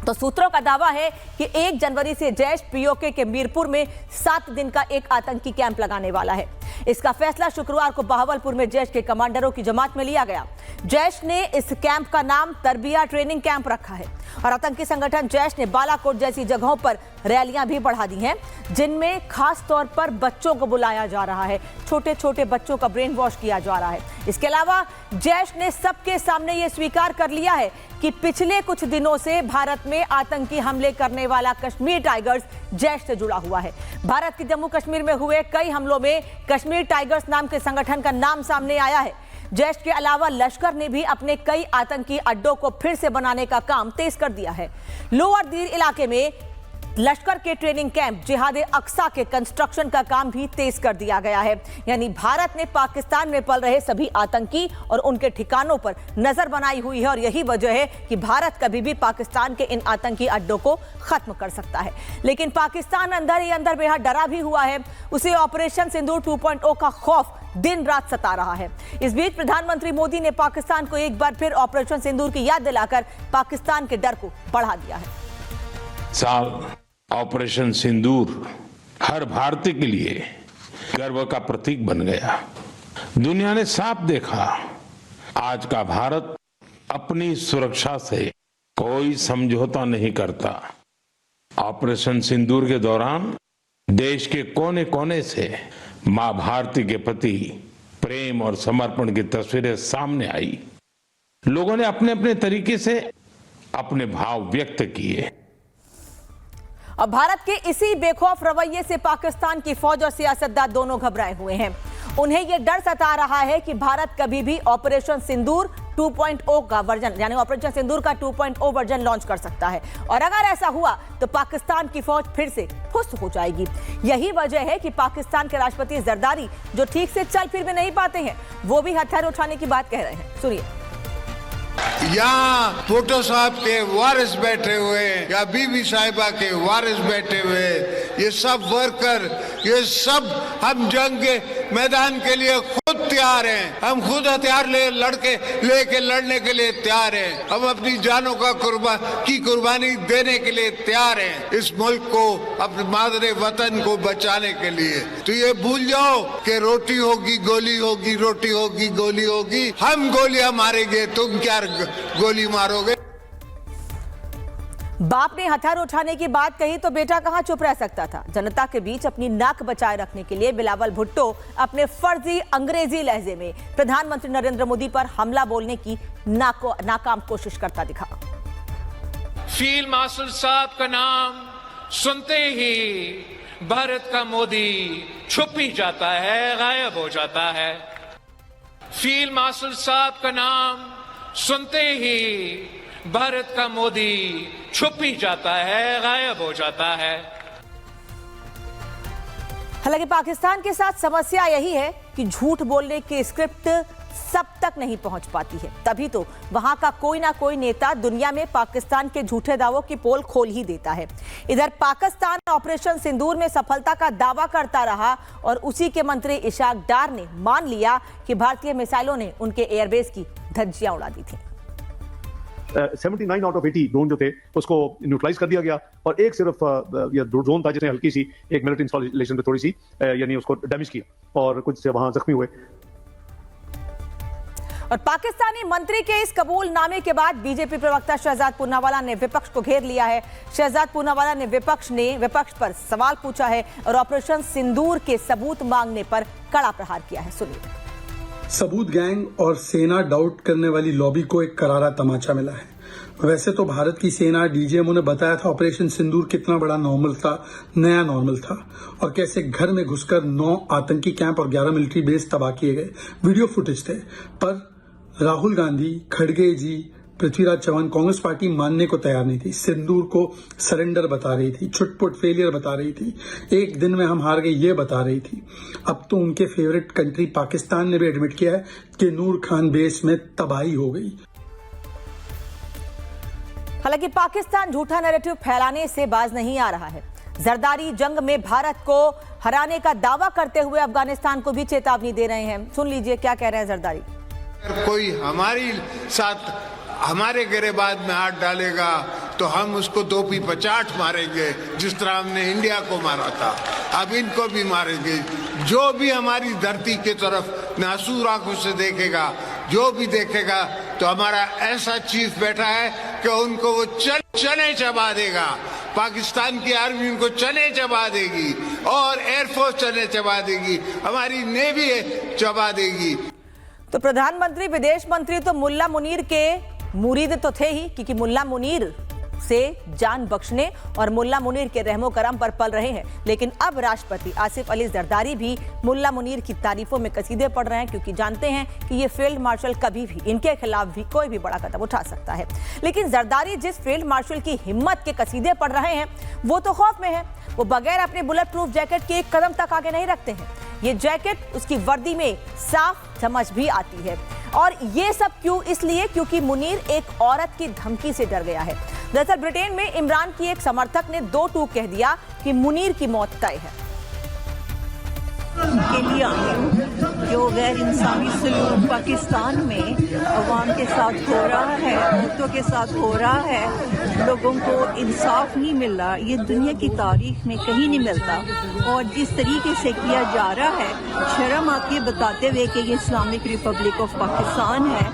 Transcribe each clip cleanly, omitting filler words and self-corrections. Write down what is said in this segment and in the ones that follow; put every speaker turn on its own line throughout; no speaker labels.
तो सूत्रों का दावा है कि 1 जनवरी से जैश पीओके के मीरपुर में 7 दिन का एक आतंकी कैंप लगाने वाला है। इसका फैसला शुक्रवार को बहावलपुर में जैश के कमांडरों की जमात में लिया गया। जैश ने इस कैंप का नाम तरबिया ट्रेनिंग कैंप रखा है और आतंकी संगठन जैश ने बालाकोट जैसी जगहों पर रैलियां भी बढ़ा दी हैं, जिनमें खास तौर पर बच्चों को बुलाया जा रहा है। छोटे छोटे बच्चों का ब्रेन वॉश किया जा रहा है। इसके अलावा जैश ने सबके सामने यह स्वीकार कर लिया है कि पिछले कुछ दिनों से भारत में आतंकी हमले करने वाला कश्मीर टाइगर्स जैश से जुड़ा हुआ है। भारत के जम्मू कश्मीर में हुए कई हमलों में कश्मीर टाइगर्स नाम के संगठन का नाम सामने आया है। जैश के अलावा लश्कर ने भी अपने कई आतंकी अड्डों को फिर से बनाने का काम तेज कर दिया है। लोअर दीर इलाके में लश्कर के ट्रेनिंग कैंप जिहादे अक्सा के कंस्ट्रक्शन का काम भी तेज कर दिया गया है। यानी भारत ने पाकिस्तान में पल रहे सभी आतंकी और उनके ठिकानों पर नजर बनाई हुई है और यही वजह है कि भारत कभी भी पाकिस्तान के इन आतंकी अड्डों को खत्म कर सकता है। लेकिन पाकिस्तान अंदर ही अंदर बेहद डरा भी हुआ है। उसे ऑपरेशन सिंदूर 2.0 का खौफ दिन रात सता रहा है। इस बीच प्रधानमंत्री मोदी ने पाकिस्तान को एक बार फिर ऑपरेशन सिंदूर की याद दिलाकर पाकिस्तान के डर को बढ़ा दिया है।
साल ऑपरेशन सिंदूर हर भारतीय के लिए गर्व का प्रतीक बन गया। दुनिया ने साफ देखा, आज का भारत अपनी सुरक्षा से कोई समझौता नहीं करता। ऑपरेशन सिंदूर के दौरान देश के कोने कोने से मां भारती के प्रति प्रेम और समर्पण की तस्वीरें सामने आई। लोगों ने अपने अपने तरीके से अपने भाव व्यक्त किए।
और भारत के इसी बेखौफ रवैये से पाकिस्तान की फौज और सियासतदान दोनों घबराए हुए हैं। उन्हें यह डर सता रहा है कि भारत कभी भी ऑपरेशन सिंदूर 2.0 का वर्जन यानी ऑपरेशन सिंदूर का 2.0 वर्जन लॉन्च कर सकता है और अगर ऐसा हुआ तो पाकिस्तान की फौज फिर से फुस हो जाएगी। यही वजह है कि पाकिस्तान के राष्ट्रपति जरदारी, जो ठीक से चल फिर भी नहीं पाते हैं, वो भी हथियार उठाने की बात कह रहे हैं। सुनिए।
यहाँ भुट्टो साहब के वारिस बैठे हुए या बीबी साहिबा के वारिस बैठे हुए, ये सब वर्कर, ये सब हम जंग के मैदान के लिए खुद तैयार हैं। हम खुद हथियार लेके लड़ने के लिए तैयार हैं। हम अपनी जानों का कुर्बानी देने के लिए तैयार हैं, इस मुल्क को, अपने मादरे वतन को बचाने के लिए। तो ये भूल जाओ कि रोटी होगी गोली होगी, रोटी होगी गोली होगी। हम गोलियां मारेंगे, तुम क्या गोली मारोगे।
बाप ने हथियार उठाने की बात कही तो बेटा कहां चुप रह सकता था। जनता के बीच अपनी नाक बचाए रखने के लिए बिलावल भुट्टो अपने फर्जी अंग्रेजी लहजे में प्रधानमंत्री नरेंद्र मोदी पर हमला बोलने की नाकाम कोशिश करता दिखा।
फील्ड मार्शल साहब का नाम सुनते ही भारत का मोदी छुप ही जाता है, गायब हो जाता है। फील्ड मार्शल साहब का नाम सुनते ही भारत का मोदी छुप ही जाता है, गायब हो जाता है।
हालांकि पाकिस्तान के साथ समस्या यही है कि झूठ बोलने की स्क्रिप्ट सब तक नहीं पहुंच पाती है। तभी तो वहां का कोई ना कोई नेता दुनिया में पाकिस्तान के झूठे दावों की पोल खोल ही देता है। इधर पाकिस्तान ऑपरेशन सिंदूर में सफलता का दावा करता रहा और उसी के मंत्री इशाक डार ने मान लिया कि भारतीय मिसाइलों ने उनके एयरबेस की धज्जियां उड़ा दी थी।
79 आउट ऑफ 80 ड्रोन जो थे उसको न्यूट्रलाइज कर दिया गया और एक सिर्फ ये ड्रोन था जिसने हल्की सी एक मिलिट्री इंस्टॉलेशन पे थोड़ी सी यानी उसको डैमेज किया और कुछ वहां जख्मी हुए।
और पाकिस्तानी मंत्री के इस कबूलनामे के बाद बीजेपी प्रवक्ता शहजाद पूनावाला ने विपक्ष को घेर लिया है। शहजाद पूनावाला ने विपक्ष पर सवाल पूछा है और ऑपरेशन सिंदूर के सबूत मांगने पर कड़ा प्रहार किया है। सुनिए।
सबूत गैंग और सेना डाउट करने वाली लॉबी को एक करारा तमाचा मिला है। वैसे तो भारत की सेना डीजीएमओ ने बताया था ऑपरेशन सिंदूर कितना बड़ा नॉर्मल था, नया नॉर्मल था और कैसे घर में घुसकर 9 आतंकी कैंप और 11 मिलिट्री बेस तबाह किए गए वीडियो फुटेज थे। पर राहुल गांधी, खड़गे जी, पृथ्वीराज चौहान, कांग्रेस पार्टी मानने को तैयार नहीं थी। सिंदूर को सरेंडर बता रही थी, छुटपुट फेलियर बता रही थी, एक दिन में हम हार गए ये बता रही थी। अब तो उनके फेवरेट कंट्री पाकिस्तान ने भी एडमिट किया है कि नूर खान बेस में तबाही हो गई।
हालांकि पाकिस्तान झूठा नैरेटिव फैलाने से बाज नहीं आ रहा है। जरदारी जंग में भारत को हराने का दावा करते हुए अफगानिस्तान को भी चेतावनी दे रहे हैं। सुन लीजिए क्या कह रहे हैं जरदारी।
कोई हमारे गिरेबान में हाथ डालेगा तो हम उसको 2 पी 50 मारेंगे, जिस तरह हमने इंडिया को मारा था। अब इनको भी मारेंगे। जो भी हमारी धरती की तरफ नासूर आंखों से देखेगा, जो भी देखेगा, तो हमारा ऐसा चीफ बैठा है कि उनको वो चने चबा देगा। पाकिस्तान की आर्मी उनको चने चबा देगी और एयरफोर्स चने चबा देगी, हमारी नेवी चबा देगी।
तो प्रधानमंत्री, विदेश मंत्री तो मुल्ला मुनीर के मुरीद तो थे ही, क्योंकि मुल्ला मुनीर से जान बख्शने और मुल्ला मुनीर के रहमो करम पर पल रहे हैं। लेकिन अब राष्ट्रपति आसिफ अली जरदारी भी मुल्ला मुनीर की तारीफों में कसीदे पढ़ रहे हैं, क्योंकि जानते हैं कि ये फील्ड मार्शल कभी भी इनके खिलाफ भी कोई भी बड़ा कदम उठा सकता है। लेकिन जरदारी जिस फील्ड मार्शल की हिम्मत के कसीदे पढ़ रहे हैं, वो तो खौफ में है। वो बगैर अपने बुलेट प्रूफ जैकेट के एक कदम तक आगे नहीं रखते हैं। ये जैकेट उसकी वर्दी में साफ समझ भी आती है। और ये सब क्यों? इसलिए क्योंकि मुनीर एक औरत की धमकी से डर गया है। दरअसल ब्रिटेन में इमरान की एक समर्थक ने 2 टूक कह दिया कि मुनीर की मौत तय है।
के लिए आई हूँ जो गैर इंसानी सलूक पाकिस्तान में अवाम के साथ हो रहा है, औरतों के साथ हो रहा है, लोगों को इंसाफ नहीं मिल रहा, ये दुनिया की तारीख में कहीं नहीं मिलता। और जिस तरीके से किया जा रहा है, शर्म आती है बताते हुए कि ये इस्लामिक रिपब्लिक ऑफ पाकिस्तान है।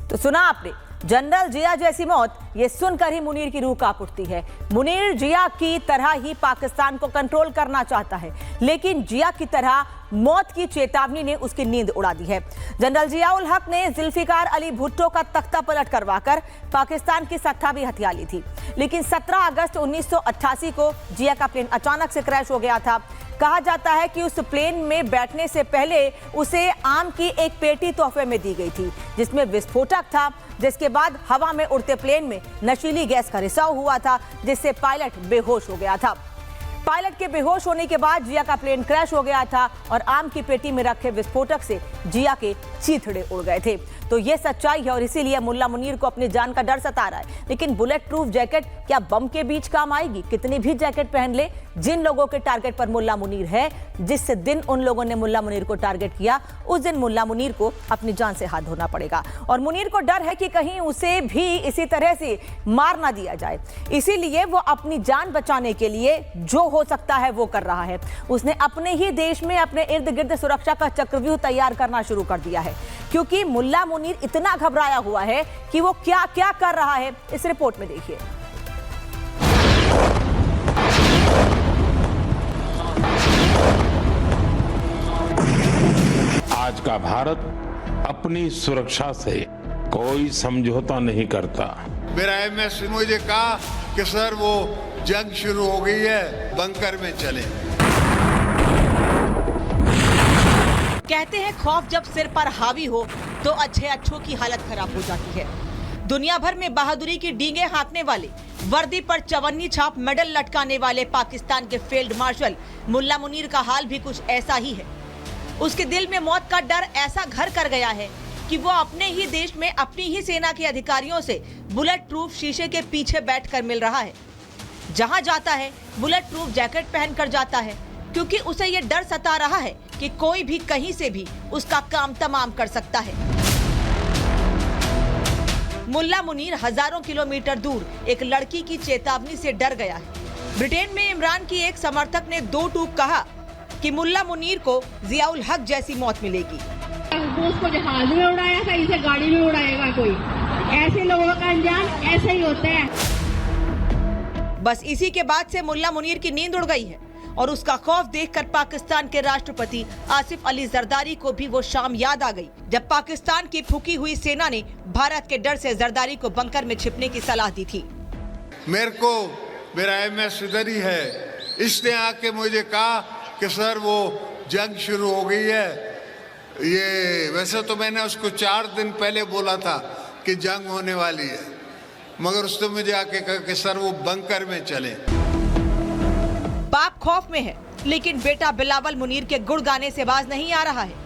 तो सुना आपने, जनरल जिया जैसी मौत, ये सुनकर ही मुनीर की रूह कांप उठती है। मुनीर जिया की तरह ही पाकिस्तान को कंट्रोल करना चाहता है, लेकिन जिया की तरह मौत की चेतावनी ने उसकी नींद उड़ा दी है। जनरल जियाउल हक ने जुल्फिकार अली भुट्टो का तख्ता पलट करवाकर पाकिस्तान की सत्ता भी हथिया ली थी। लेकिन 17 अगस्त 1988 को जिया का प्लेन अचानक से क्रैश हो गया था। कहा जाता है कि उस प्लेन में बैठने से पहले उसे आम की एक पेटी तोहफे में दी गई थी, जिसमें विस्फोटक था, जिसके बाद हवा में उड़ते प्लेन में नशीली गैस का रिसाव हुआ था, जिससे पायलट बेहोश हो गया था। पायलट के बेहोश होने के बाद जिया का प्लेन क्रैश हो गया था और आम की पेटी में रखे विस्फोटक से जिया के चीथड़े उड़ गए थे। तो ये सच्चाई है और इसीलिए मुल्ला मुनीर को अपनी जान का डर सता रहा है। लेकिन बुलेट प्रूफ जैकेट क्या बम के बीच काम आएगी? कितनी भी जैकेट पहन ले, जिन लोगों के टारगेट पर मुल्ला मुनीर है, जिस दिन उन लोगों ने मुल्ला मुनीर को टारगेट किया, उस दिन मुल्ला मुनीर को अपनी जान से हाथ धोना पड़ेगा। और मुनीर को डर है कि कहीं उसे भी इसी तरह से मार ना दिया जाए, इसीलिए वो अपनी जान बचाने के लिए जो हो सकता है वो कर रहा है। उसने अपने ही देश में अपने इर्द गिर्द सुरक्षा का चक्रव्यूह तैयार करना शुरू कर दिया है, क्योंकि मुल्ला मुनीर इतना घबराया हुआ है कि वो क्या क्या कर रहा है, इस रिपोर्ट में देखिए।
आज का भारत अपनी सुरक्षा से कोई समझौता नहीं करता।
मेरा एमएस ने मुझे कहा कि सर वो जंग शुरू हो गई है, बंकर में चले।
कहते हैं खौफ जब सिर पर हावी हो तो अच्छों की हालत खराब हो जाती है। दुनिया भर में बहादुरी की डींगे हाँकने वाले, वर्दी पर चवन्नी छाप मेडल लटकाने वाले पाकिस्तान के फील्ड मार्शल मुल्ला मुनीर का हाल भी कुछ ऐसा ही है। उसके दिल में मौत का डर ऐसा घर कर गया है कि वो अपने ही देश में अपनी ही सेना के अधिकारियों से बुलेट प्रूफ शीशे के पीछे बैठकर मिल रहा है। जहां जाता है बुलेट प्रूफ जैकेट पहनकर जाता है, क्योंकि उसे ये डर सता रहा है कि कोई भी कहीं से भी उसका काम तमाम कर सकता है। मुल्ला मुनीर हजारों किलोमीटर दूर एक लड़की की चेतावनी से डर गया है। ब्रिटेन में इमरान की एक समर्थक ने 2 टूक कहा कि मुल्ला मुनीर को जियाउल हक जैसी मौत मिलेगी।
उसको जहाज में उड़ाया था, इसे गाड़ी में उड़ाएगा कोई। ऐसे लोगों का अंजाम ऐसा ही होता है।
बस इसी के बाद से मुल्ला मुनीर की नींद उड़ गई है और उसका खौफ देखकर पाकिस्तान के राष्ट्रपति आसिफ अली जरदारी को भी वो शाम याद आ गई, जब पाकिस्तान की फूकी हुई सेना ने भारत के डर से जरदारी को बंकर में छिपने की सलाह दी थी।
मेरा एमएस इधर ही है, इसने आके मुझे कहा कि सर वो जंग शुरू हो गई है। ये वैसे तो मैंने उसको 4 दिन पहले बोला था कि जंग होने वाली है, मगर उसने मुझे आके कहा कि सर वो बंकर में चले।
बाप खौफ में है, लेकिन बेटा बिलावल मुनीर के गुड़ गाने से बाज नहीं आ रहा है।